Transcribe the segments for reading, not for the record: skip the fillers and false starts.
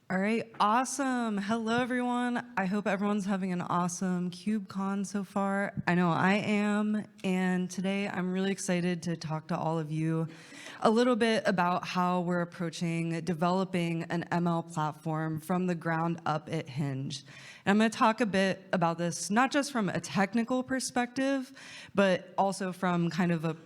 All right, awesome. Hello, everyone. I hope everyone's having an awesome KubeCon so far. I know I am, and today I'm really excited to talk to all of you a little bit about how we're approaching developing an ML platform from the ground up at Hinge. And I'm going to talk a bit about this, not just from a technical perspective, but also from kind of a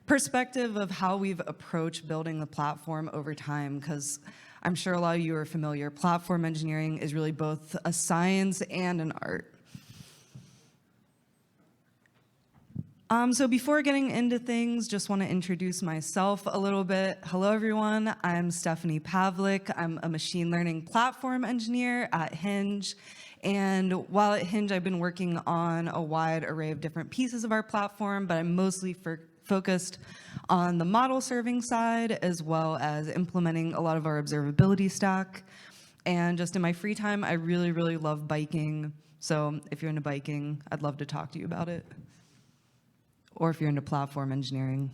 perspective of how we've approached building the platform over time, because I'm sure a lot of you are familiar. Platform engineering is really both a science and an art. So before getting into things, just want to introduce myself a little bit. Hello, everyone. I'm Stephanie Pavlick. I'm a machine learning platform engineer at Hinge. And while at Hinge, I've been working on a wide array of different pieces of our platform, but I'm mostly focused on the model serving side, as well as implementing a lot of our observability stack. And just in my free time, I really, really love biking. So if you're into biking, I'd love to talk to you about it. Or if you're into platform engineering.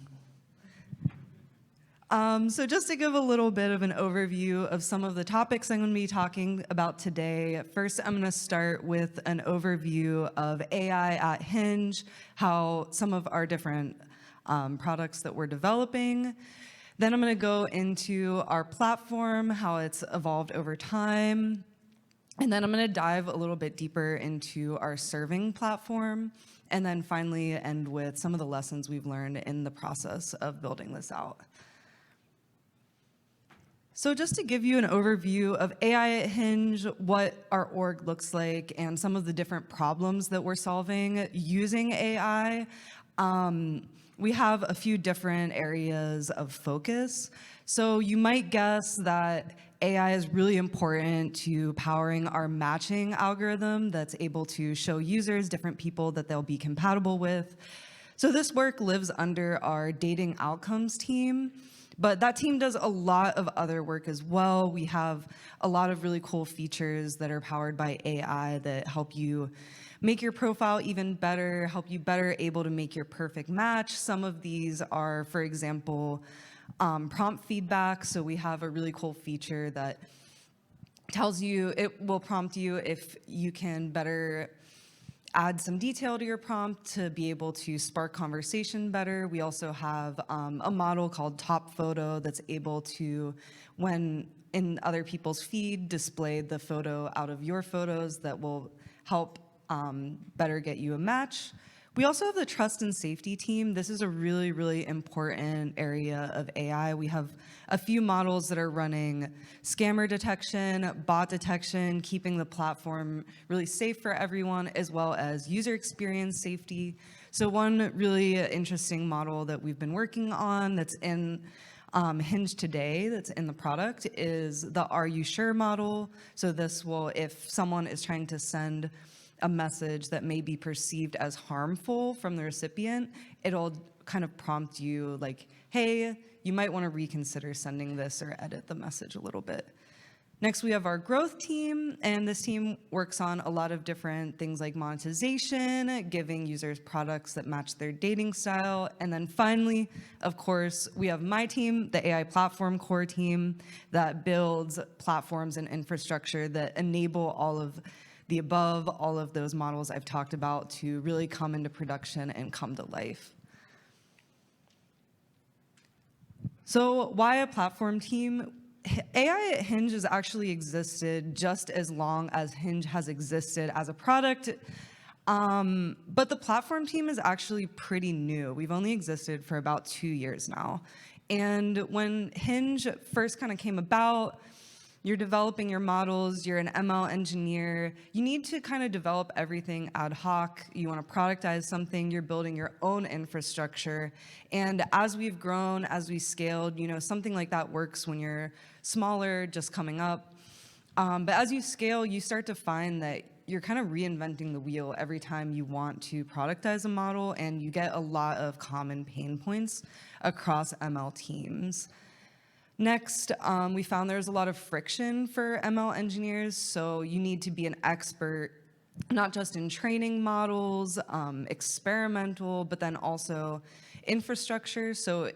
So just to give a little bit of an overview of some of the topics I'm going to be talking about today, first I'm going to start with an overview of AI at Hinge, how some of our different products that we're developing. Then I'm going to go into our platform, how it's evolved over time. And then I'm going to dive a little bit deeper into our serving platform. And then finally end with some of the lessons we've learned in the process of building this out. So just to give you an overview of AI at Hinge, what our org looks like, and some of the different problems that we're solving using AI, we have a few different areas of focus. So you might guess that AI is really important to powering our matching algorithm that's able to show users different people that they'll be compatible with. So this work lives under our dating outcomes team, but that team does a lot of other work as well. We have a lot of really cool features that are powered by AI that help you make your profile even better, help you better able to make your perfect match. Some of these are, for example, prompt feedback. So we have a really cool feature that tells you, it will prompt you if you can better add some detail to your prompt to be able to spark conversation better. We also have a model called Top Photo that's able to, when in other people's feed, display the photo out of your photos that will help better get you a match. We also have the trust and safety team. This is a really, really important area of AI. We have a few models that are running scammer detection, bot detection, keeping the platform really safe for everyone, as well as user experience safety. So one really interesting model that we've been working on that's in Hinge today, that's in the product, is the Are You Sure model. So this will, if someone is trying to send a message that may be perceived as harmful from the recipient, it'll kind of prompt you like, hey, you might want to reconsider sending this or edit the message a little bit. Next, we have our growth team, and this team works on a lot of different things like monetization, giving users products that match their dating style. And then finally, of course, we have my team, the AI platform core team, that builds platforms and infrastructure that enable all of the above, all of those models I've talked about to really come into production and come to life. So why a platform team? AI at Hinge has actually existed just as long as Hinge has existed as a product, but the platform team is actually pretty new. We've only existed for about 2 years now. And when Hinge first kind of came about, you're developing your models, you're an ML engineer, you need to kind of develop everything ad hoc. You want to productize something, you're building your own infrastructure. And as we've grown, as we scaled, something like that works when you're smaller, just coming up. But as you scale, you start to find that you're kind of reinventing the wheel every time you want to productize a model, and you get a lot of common pain points across ML teams. Next, we found there's a lot of friction for ML engineers, so you need to be an expert, not just in training models, experimental, but then also infrastructure. So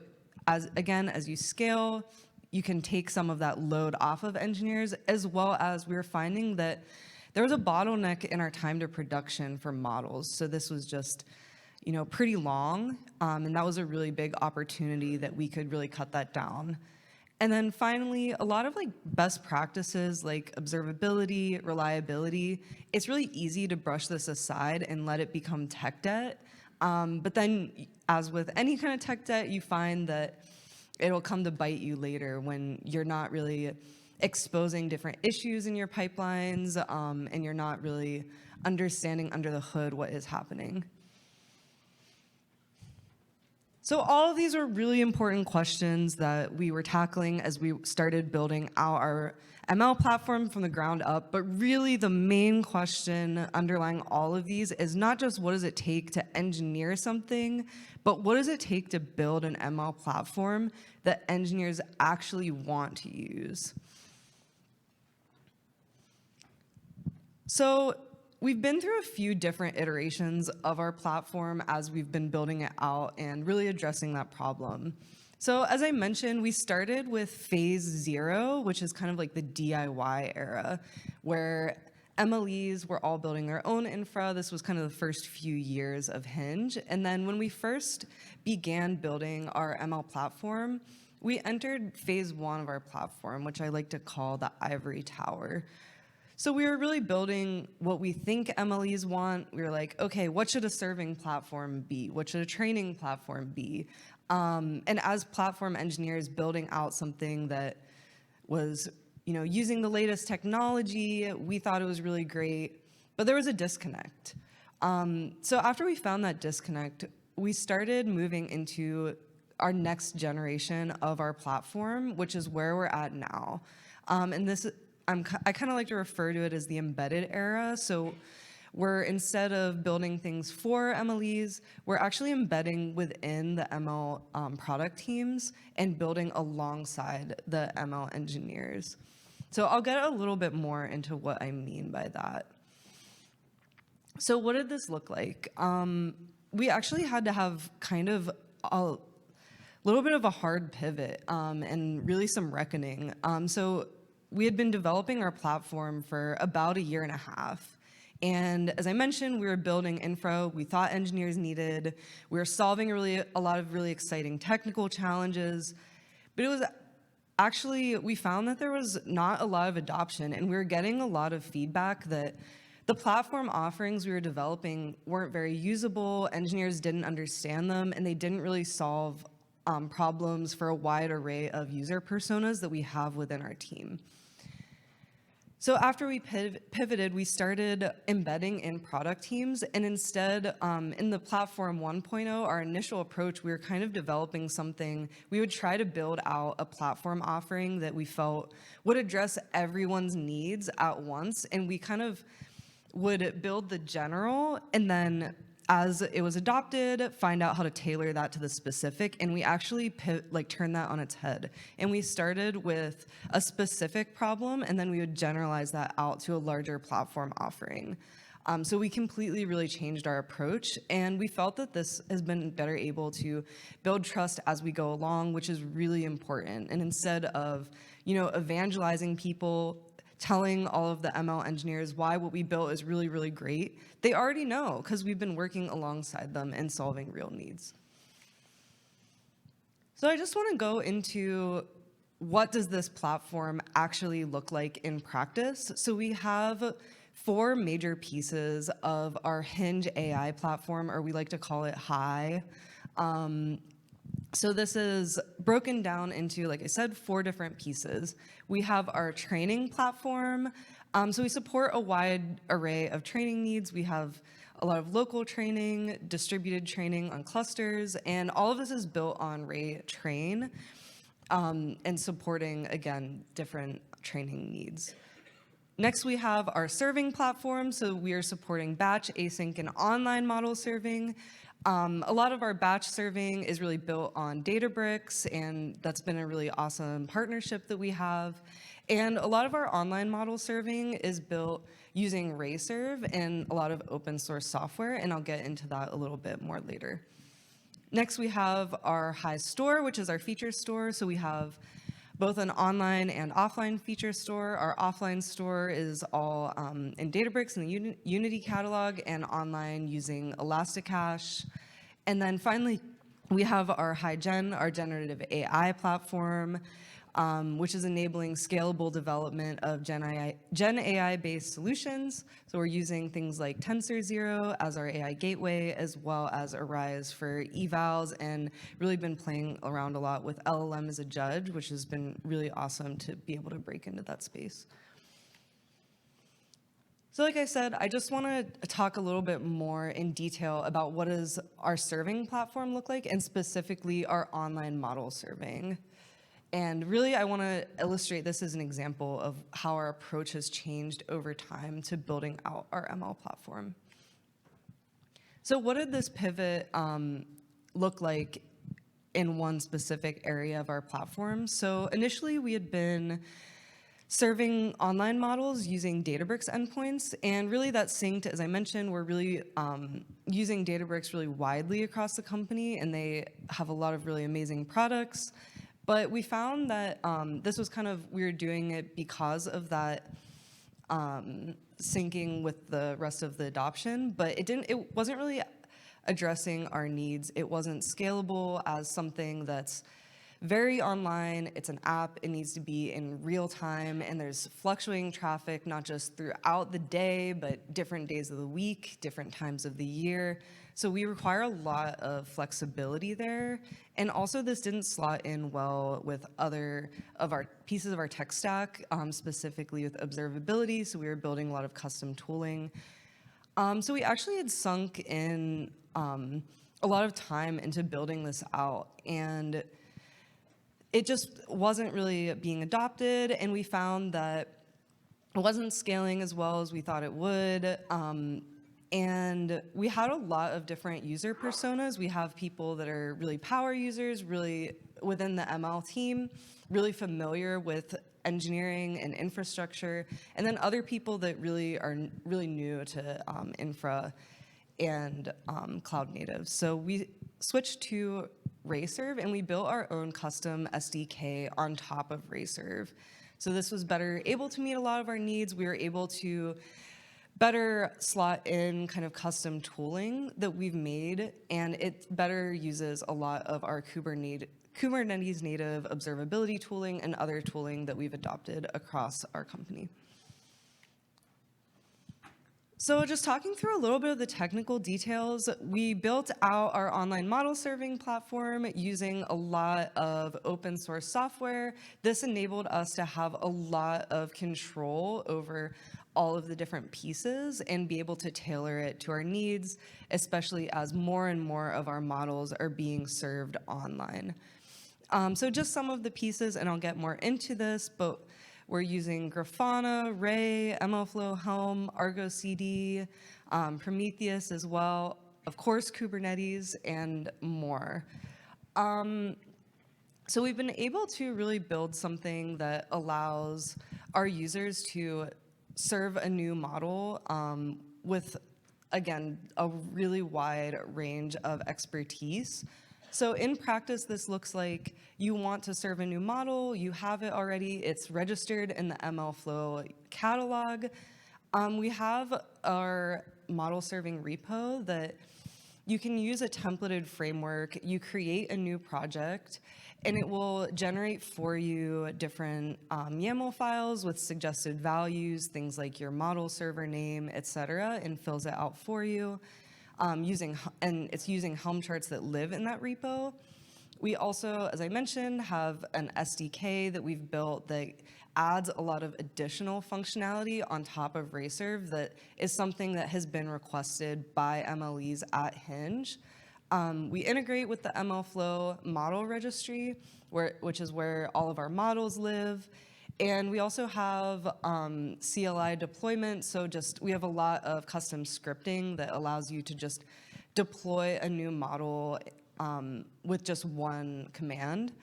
as you scale, you can take some of that load off of engineers, as well as we were finding that there was a bottleneck in our time to production for models. So this was just, pretty long, and that was a really big opportunity that we could really cut that down. And then finally, a lot of best practices like observability, reliability, it's really easy to brush this aside and let it become tech debt. But then, as with any kind of tech debt, you find that it'll come to bite you later when you're not really exposing different issues in your pipelines, and you're not really understanding under the hood what is happening. So all of these are really important questions that we were tackling as we started building out our ML platform from the ground up. But really the main question underlying all of these is not just what does it take to engineer something, but what does it take to build an ML platform that engineers actually want to use? So we've been through a few different iterations of our platform as we've been building it out and really addressing that problem. So as I mentioned, we started with phase 0, which is kind of like the DIY era, where MLEs were all building their own infra. This was kind of the first few years of Hinge. And then when we first began building our ML platform, we entered phase 1 of our platform, which I like to call the ivory tower. So we were really building what we think MLEs want. We were like, okay, what should a serving platform be? What should a training platform be? And as platform engineers building out something that was, using the latest technology, we thought it was really great, but there was a disconnect. So after we found that disconnect, we started moving into our next generation of our platform, which is where we're at now. And this I kind of like to refer to it as the embedded era. So we're, instead of building things for MLEs, we're actually embedding within the ML product teams and building alongside the ML engineers. So I'll get a little bit more into what I mean by that. So what did this look like? We actually had to have kind of a little bit of a hard pivot and really some reckoning. So we had been developing our platform for about 1.5 years. And as I mentioned, we were building infra we thought engineers needed. We were solving a lot of really exciting technical challenges. But it was actually, we found that there was not a lot of adoption, and we were getting a lot of feedback that the platform offerings we were developing weren't very usable, engineers didn't understand them, and they didn't really solve problems for a wide array of user personas that we have within our team. So after we pivoted, we started embedding in product teams, and instead, in the platform 1.0, our initial approach, we were kind of developing something. We would try to build out a platform offering that we felt would address everyone's needs at once, and we kind of would build the general, and then as it was adopted, find out how to tailor that to the specific, and we actually turned that on its head. And we started with a specific problem, and then we would generalize that out to a larger platform offering. So we completely really changed our approach, and we felt that this has been better able to build trust as we go along, which is really important. And instead of, evangelizing people, telling all of the ML engineers why what we built is really, really great, they already know because we've been working alongside them and solving real needs. So I just want to go into what does this platform actually look like in practice. So we have 4 major pieces of our Hinge AI platform, or we like to call it HI. So this is broken down into, like I said, 4 different pieces. We have our training platform. So we support a wide array of training needs. We have a lot of local training, distributed training on clusters, and all of this is built on Ray Train and supporting, again, different training needs. Next, we have our serving platform. So we are supporting batch, async, and online model serving. A lot of our batch serving is really built on Databricks, and that's been a really awesome partnership that we have. And a lot of our online model serving is built using RayServe and a lot of open source software, and I'll get into that a little bit more later. Next, we have our High Store, which is our feature store. So we have both an online and offline feature store. Our offline store is all in Databricks in the Unity catalog, and online using Elasticache. And then finally, we have our HiGen, our generative AI platform, which is enabling scalable development of Gen AI-based solutions. So we're using things like TensorZero as our AI gateway, as well as Arise for evals, and really been playing around a lot with LLM as a judge, which has been really awesome to be able to break into that space. So like I said, I just want to talk a little bit more in detail about what does our serving platform look like, and specifically our online model serving. And really, I want to illustrate this as an example of how our approach has changed over time to building out our ML platform. So what did this pivot look like in one specific area of our platform? So initially, we had been serving online models using Databricks endpoints, and really that synced, as I mentioned, we're really using Databricks really widely across the company, and they have a lot of really amazing products. But we found that this was kind of, we were doing it because of that syncing with the rest of the adoption, but it wasn't really addressing our needs. It wasn't scalable as something that's very online. It's an app. It needs to be in real time, and there's fluctuating traffic, not just throughout the day, but different days of the week, different times of the year. So we require a lot of flexibility there. And also this didn't slot in well with other of our pieces of our tech stack, specifically with observability. So we were building a lot of custom tooling. So we actually had sunk in a lot of time into building this out, and it just wasn't really being adopted, and we found that it wasn't scaling as well as we thought it would. And we had a lot of different user personas. We have people that are really power users, really within the ML team, really familiar with engineering and infrastructure, and then other people that really are really new to infra and cloud native. So we switched to Rayserve, and we built our own custom SDK on top of Rayserve. So this was better able to meet a lot of our needs. We were able to better slot in kind of custom tooling that we've made, and it better uses a lot of our Kubernetes-native observability tooling and other tooling that we've adopted across our company. So just talking through a little bit of the technical details, we built out our online model serving platform using a lot of open source software. This enabled us to have a lot of control over all of the different pieces and be able to tailor it to our needs, especially as more and more of our models are being served online. So just some of the pieces, and I'll get more into this, but we're using Grafana, Ray, MLflow, Helm, Argo CD, Prometheus as well, of course, Kubernetes, and more. So we've been able to really build something that allows our users to serve a new model with, again, a really wide range of expertise. So in practice, this looks like you want to serve a new model, you have it already, it's registered in the MLflow catalog. We have our model serving repo that you can use a templated framework, you create a new project, and it will generate for you different YAML files with suggested values, things like your model server name, et cetera, and fills it out for you. And it's using Helm charts that live in that repo. We also, as I mentioned, have an SDK that we've built that adds a lot of additional functionality on top of Rayserve that is something that has been requested by MLEs at Hinge. We integrate with the MLflow model registry, which is where all of our models live. And we also have CLI deployment, so we have a lot of custom scripting that allows you to just deploy a new model with just one command.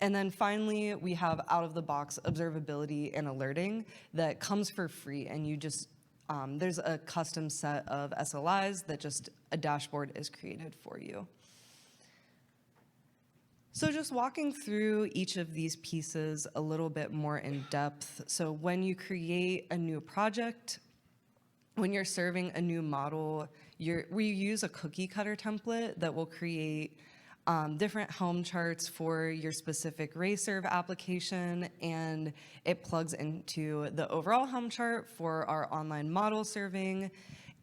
And then finally, we have out-of-the-box observability and alerting that comes for free, and you just, there's a custom set of SLIs that just a dashboard is created for you. So just walking through each of these pieces a little bit more in depth. So when you create a new project, when you're serving a new model, we use a cookie cutter template that will create different Helm charts for your specific RayServe application, and it plugs into the overall Helm chart for our online model serving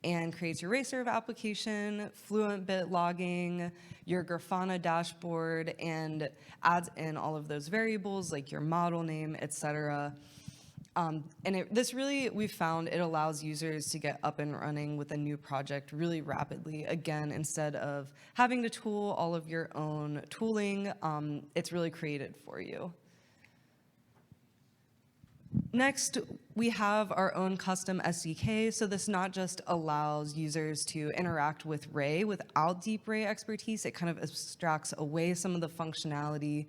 and creates your RayServe application, fluent bit logging, your Grafana dashboard, and adds in all of those variables like your model name, etc. This really, we found it allows users to get up and running with a new project really rapidly. Again, instead of having to tool all of your own tooling, it's really created for you. Next, we have our own custom SDK. So this not just allows users to interact with Ray without deep Ray expertise, it kind of abstracts away some of the functionality,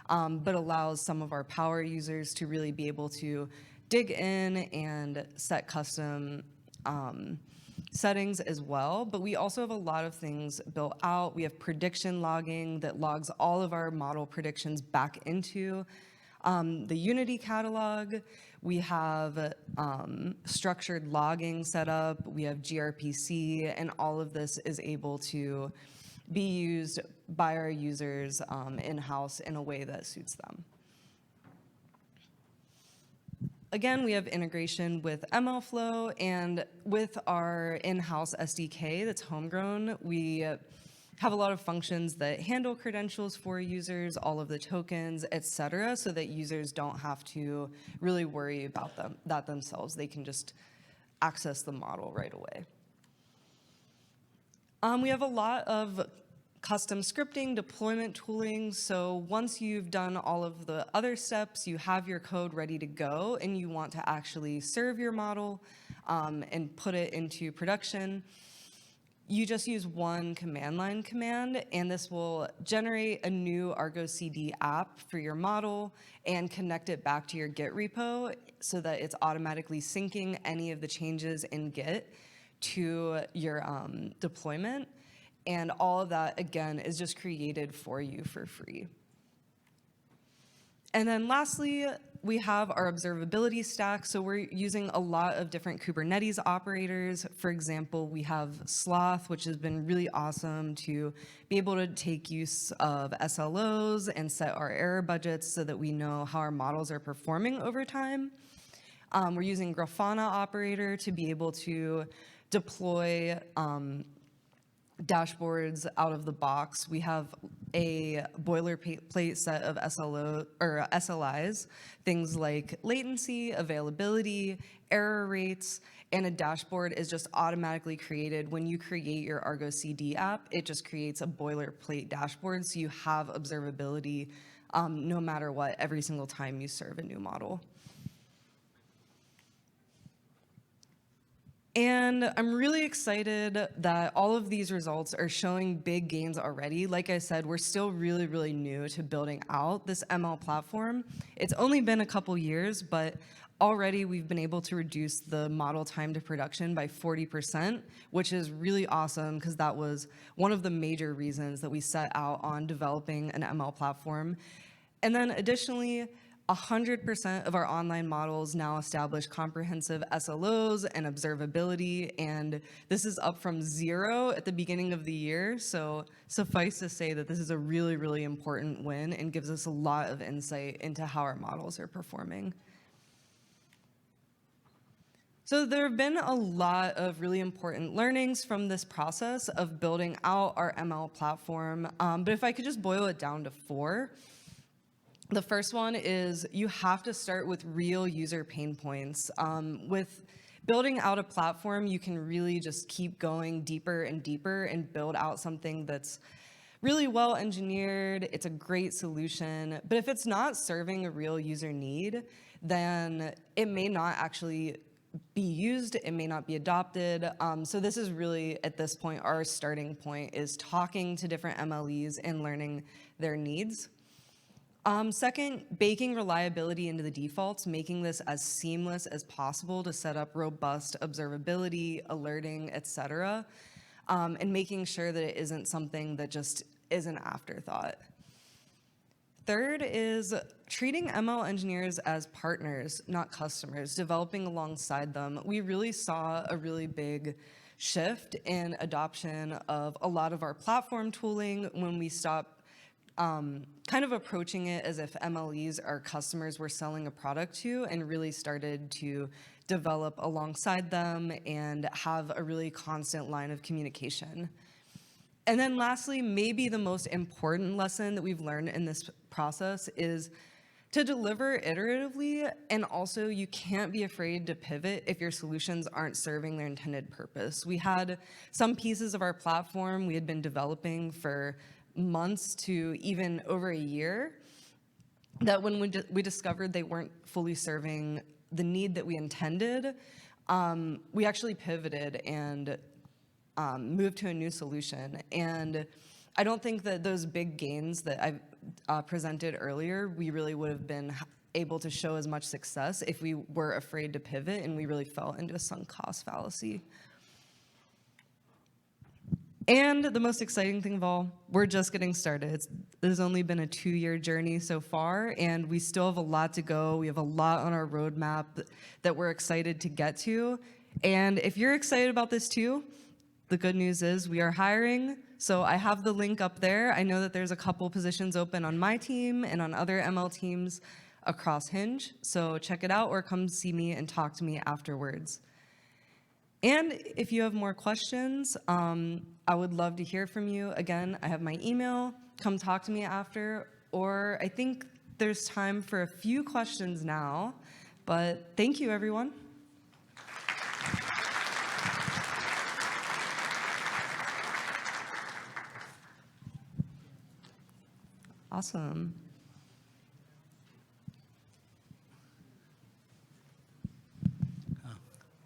but allows some of our power users to really be able to dig in and set custom settings as well. But we also have a lot of things built out. We have prediction logging that logs all of our model predictions back into the Unity catalog. We have structured logging set up. We have gRPC, and all of this is able to be used by our users in-house in a way that suits them. Again, we have integration with MLflow, and with our in-house SDK that's homegrown, we have a lot of functions that handle credentials for users, all of the tokens, et cetera, so that users don't have to really worry about that themselves. They can just access the model right away. We have a lot of custom scripting, deployment tooling. So once you've done all of the other steps, you have your code ready to go, and you want to actually serve your model and put it into production, you just use one command line command, and this will generate a new Argo CD app for your model and connect it back to your Git repo so that it's automatically syncing any of the changes in Git to your deployment. And all of that, again, is just created for you for free. And then lastly, we have our observability stack. So we're using a lot of different Kubernetes operators. For example, we have Sloth, which has been really awesome to be able to take use of SLOs and set our error budgets so that we know how our models are performing over time. We're using Grafana operator to be able to deploy dashboards out of the box. We have a boilerplate set of SLIs, things like latency, availability, error rates, and a dashboard is just automatically created. When you create your Argo CD app, it just creates a boilerplate dashboard, so you have observability no matter what, every single time you serve a new model. And I'm really excited that all of these results are showing big gains already. Like I said, we're still really, really new to building out this ML platform. It's only been a couple years, but already we've been able to reduce the model time to production by 40%, which is really awesome because that was one of the major reasons that we set out on developing an ML platform. And then additionally, 100% of our online models now establish comprehensive SLOs and observability, and this is up from 0 at the beginning of the year. So suffice to say that this is a really, really important win and gives us a lot of insight into how our models are performing. So there have been a lot of really important learnings from this process of building out our ML platform, but if I could just boil it down to 4. The first one is you have to start with real user pain points. With building out a platform, you can really just keep going deeper and deeper and build out something that's really well engineered. It's a great solution. But if it's not serving a real user need, then it may not actually be used. It may not be adopted. So this is really, at this point, our starting point is talking to different MLEs and learning their needs. Second, baking reliability into the defaults, making this as seamless as possible to set up robust observability, alerting, et cetera, and making sure that it isn't something that just is an afterthought. third is treating ML engineers as partners, not customers, developing alongside them. We really saw a really big shift in adoption of a lot of our platform tooling when we stopped kind of approaching it as if MLEs are customers we're selling a product to, and really started to develop alongside them and have a really constant line of communication. And then lastly, maybe the most important lesson that we've learned in this process is to deliver iteratively, and also you can't be afraid to pivot if your solutions aren't serving their intended purpose. We had some pieces of our platform we had been developing for months to even over a year that when we discovered they weren't fully serving the need that we intended, we actually pivoted and moved to a new solution. And I don't think that those big gains that I presented earlier, we really would have been able to show as much success if we were afraid to pivot and we really fell into a sunk cost fallacy. And the most exciting thing of all, we're just getting started. There's only been a 2-year journey so far, and we still have a lot to go. We have a lot on our roadmap that we're excited to get to. And if you're excited about this too, the good news is we are hiring. So I have the link up there. I know that there's a couple positions open on my team and on other ML teams across Hinge. So check it out or come see me and talk to me afterwards. And if you have more questions, I would love to hear from you. Again, I have my email. Come talk to me after. Or I think there's time for a few questions now. But thank you, everyone. Awesome.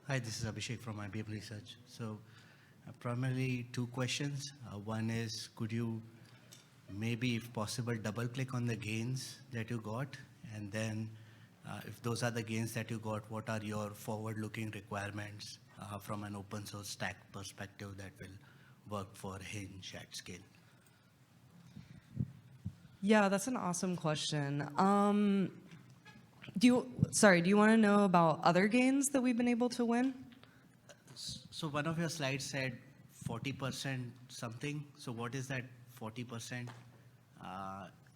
Hi, this is Abhishek from IBM Research. So primarily 2 questions. One is, could you maybe, if possible, double click on the gains that you got? And then if those are the gains that you got, what are your forward-looking requirements from an open source stack perspective that will work for Hinge at scale? Yeah, that's an awesome question. Do you want to know about other gains that we've been able to win? So one of your slides said 40% something. So what is that 40%?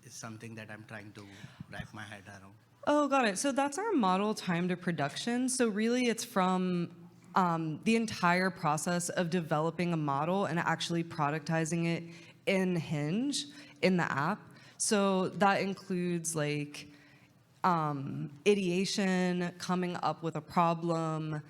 Is something that I'm trying to wrap my head around. Oh, got it. So that's our model time to production. So really it's from the entire process of developing a model and actually productizing it in Hinge, in the app. So that includes like ideation, coming up with a problem,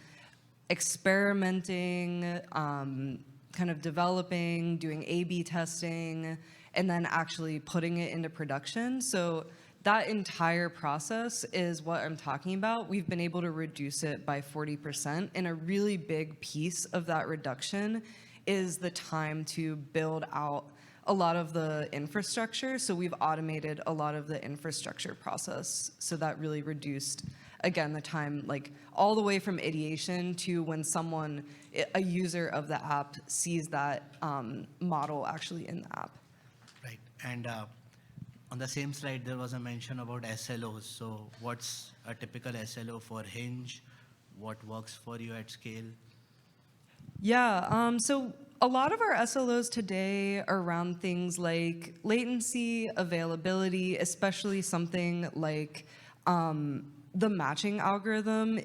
experimenting, kind of developing, doing A/B testing, and then actually putting it into production. So that entire process is what I'm talking about. We've been able to reduce it by 40%, and a really big piece of that reduction is the time to build out a lot of the infrastructure. So we've automated a lot of the infrastructure process. So that really reduced, again, the time, like all the way from ideation to when someone, a user of the app, sees that model actually in the app. Right. And on the same slide, there was a mention about SLOs. So what's a typical SLO for Hinge? What works for you at scale? Yeah, so a lot of our SLOs today are around things like latency, availability, especially something like the matching algorithm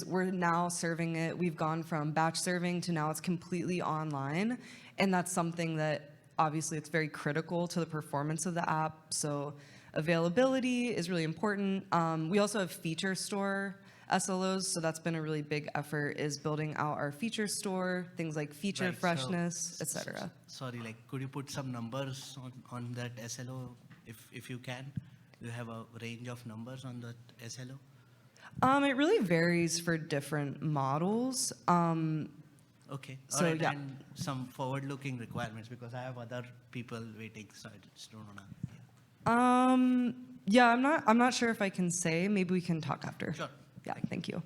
we're now serving it. We've gone from batch serving to now it's completely online. And that's something that obviously it's very critical to the performance of the app. So availability is really important. We also have feature store SLOs, so that's been a really big effort, is building out our feature store, things like feature freshness, etc. Sorry, like could you put some numbers on that SLO if you can? Do you have a range of numbers on that SLO? It really varies for different models. Okay. So right, yeah. And some forward-looking requirements, because I have other people waiting, so I just don't wanna. Yeah, I'm not sure if I can say. Maybe we can talk after. Sure. Yeah, thank you.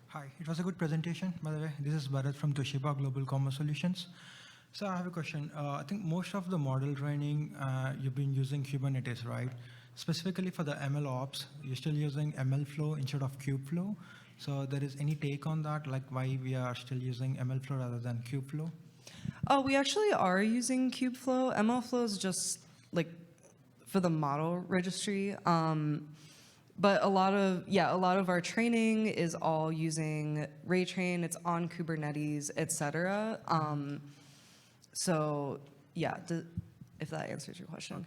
Hi, it was a good presentation, by the way. This is Bharat from Toshiba Global Commerce Solutions. So I have a question. I think most of the model training, you've been using Kubernetes, right? Specifically for the ML ops, you're still using MLflow instead of Kubeflow. So there is any take on that, like why we are still using MLflow rather than Kubeflow? Oh, we actually are using Kubeflow. MLflow is just like for the model registry. But a lot of our training is all using Raytrain. It's on Kubernetes, etc. So yeah, if that answers your question.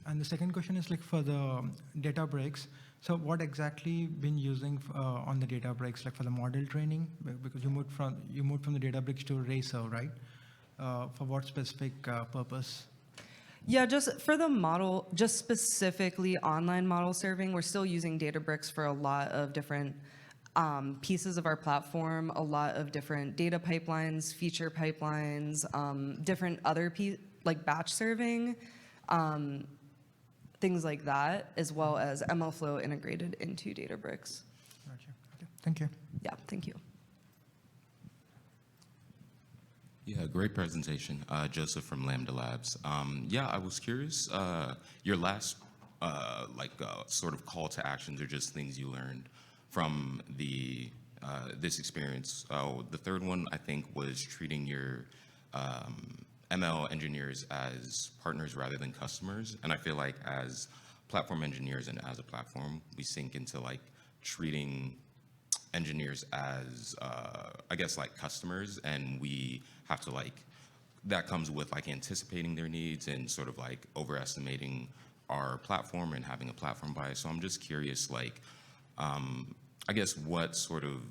And the second question is like for the Databricks. So what exactly been using on the Databricks, like for the model training? Because you moved from the Databricks to Racer, right? For what specific purpose? Yeah, just for the model, just specifically online model serving, we're still using Databricks for a lot of different pieces of our platform, a lot of different data pipelines, feature pipelines, different other like batch serving, things like that, as well as MLflow integrated into Databricks. Gotcha. Okay. Thank you. Yeah, thank you. Yeah, great presentation. Joseph from Lambda Labs. Yeah, I was curious, your last sort of call to actions or just things you learned from this experience. The third one, I think, was treating your ML engineers as partners rather than customers. And I feel like as platform engineers and as a platform, we sink into like treating engineers as, I guess, like customers, and we have to that comes with like anticipating their needs and sort of like overestimating our platform and having a platform bias. So I'm just curious, I guess, what sort of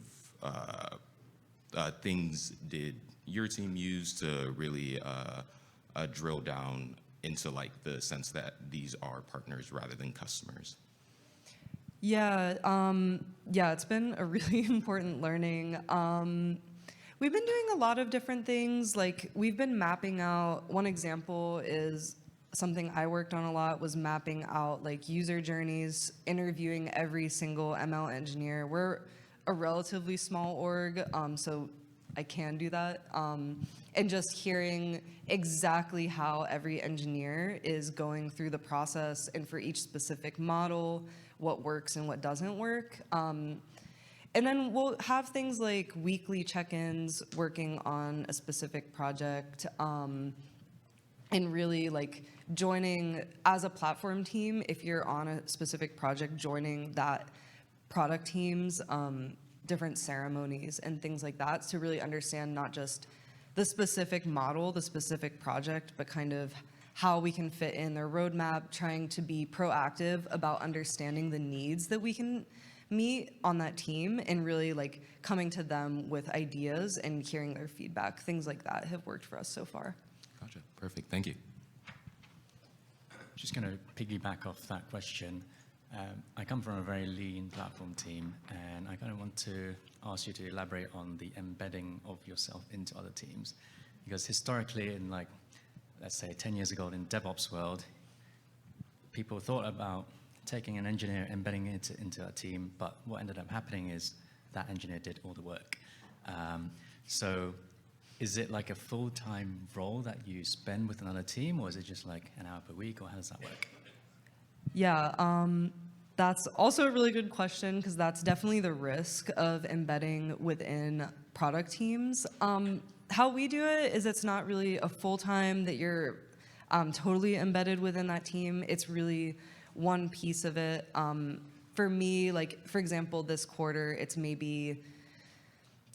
things did your team use to really drill down into like the sense that these are partners rather than customers? Yeah, it's been a really important learning. We've been doing a lot of different things. Like we've been mapping out, one example is something I worked on a lot was mapping out like user journeys, interviewing every single ML engineer. We're a relatively small org, so I can do that. And just hearing exactly how every engineer is going through the process and for each specific model, what works and what doesn't work. And then we'll have things like weekly check-ins working on a specific project, and really like joining as a platform team, if you're on a specific project, joining that product team's different ceremonies and things like that to really understand not just the specific model, the specific project, but kind of how we can fit in their roadmap, trying to be proactive about understanding the needs that we can meet on that team and really like coming to them with ideas and hearing their feedback. Things like that have worked for us so far. Gotcha. Perfect. Thank you. Just going to piggyback off that question. I come from a very lean platform team, and I kind of want to ask you to elaborate on the embedding of yourself into other teams. Because historically, in like, let's say 10 years ago in DevOps world, people thought about taking an engineer, embedding it into a team, but what ended up happening is that engineer did all the work. So is it like a full-time role that you spend with another team, or is it just like an hour per week, or how does that work? Yeah, that's also a really good question because that's definitely the risk of embedding within product teams. How we do it is it's not really a full-time that you're totally embedded within that team. It's really one piece of it. For me, like, for example, this quarter, it's maybe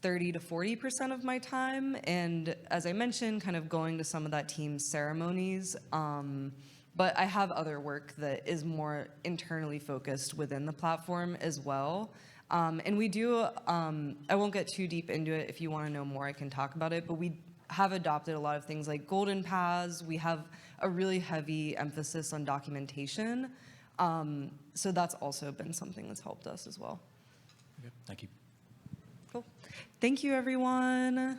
30 to 40% of my time. And as I mentioned, kind of going to some of that team's ceremonies. But I have other work that is more internally focused within the platform as well. And we do, I won't get too deep into it. If you want to know more, I can talk about it. But we have adopted a lot of things like golden paths. We have a really heavy emphasis on documentation. So that's also been something that's helped us as well. Okay, thank you. Cool. Thank you, everyone.